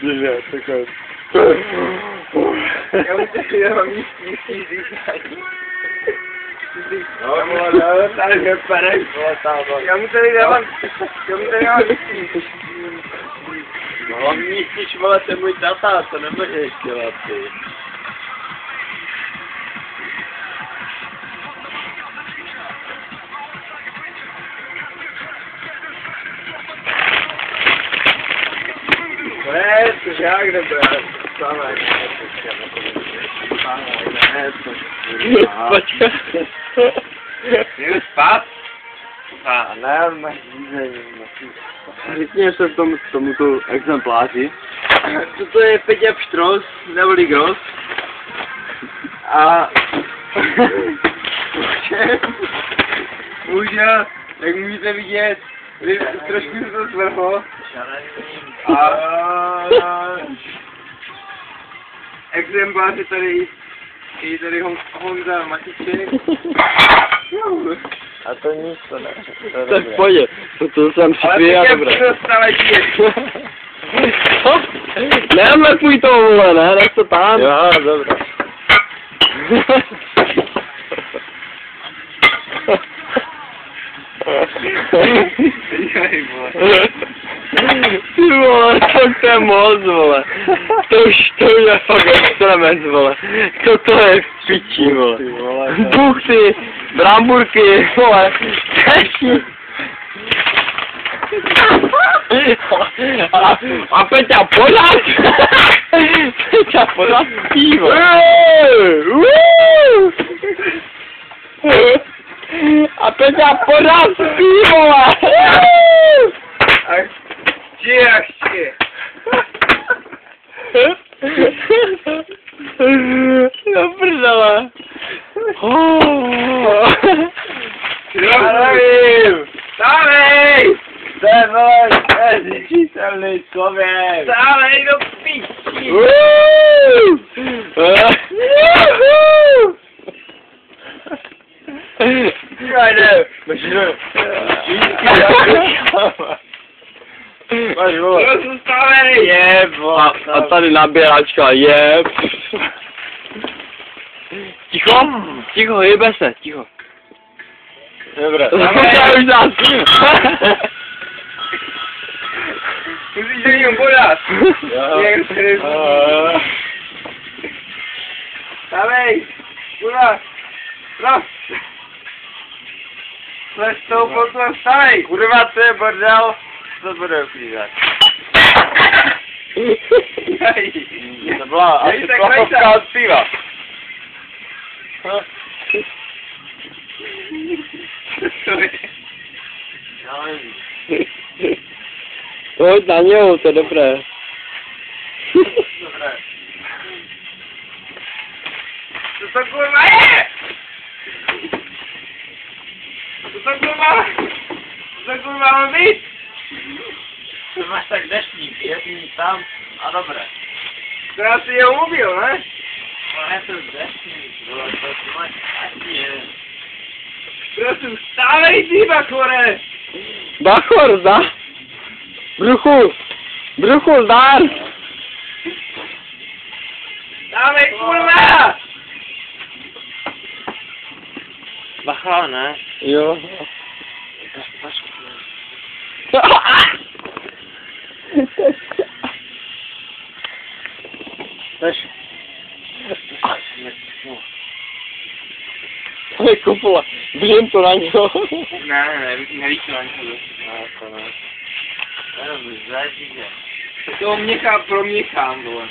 Že, takhle. Já mám nízký dýchání. No, tady nepereš, Já mu tady dávám nízký. No, hlavní spíš, vole, to je můj tata, to nemůžeš dělat, ty. Ne, což já kde bude? Samé. Počkej. Jdu spát? A ne, on má řízení. Řekni se v tomuto exempláři. Toto je Peťa Pštros, neboli Gross. A... Už jo, jak můžete vidět, trošku se to zvrhlo. A... Exemplář je tady i tady Honza Matiček. A to nic, to ne. Tak pojď, to jsem si přijel, dobré. Ale dostávají Nemlepuj to, vole, ne, nech to tam. Jo, dobré. Ty vole, to je moc, vole. To už je fakt extrement, vole. To je v piči, vole. Buchty, bramburky, vole. A Peťa pořád. Peťa pořád spí, vole. A Peťa pořád spí, vole. Čie. No prdele. Já nevím. Stávej! To je, vole, číselný člověk. Stávej do piči! Jde. Máš, vole. Stávej! Jeb, vole. A tady nabíračka, jeb. Ticho, hejbe se, ticho. Dobré. Už zás. Musíš do něm podat. Stávej! Kurva! No! Slež tou potom, stávej! Kurva, to je bordel. Co bude uklízet? To byla asi plachovka od piva. Pojď na něho, to je dobré. Dobré. Co to kurva je? Co to kurva má být? To máš tak deštník, jedný tam a dobré. To já si je ubil, ne? Ale to deštník, to máš taky je. Prosím, stávej ty, Bachore! Bachor, zdá? Bruchu, zdár! Stávej, kurva! Bacha, ne? Jo. Tež. To je kupula. Během to na něho. Ne, nevíš to na něho. To ne. Jenom zažije. To proměchám, vole.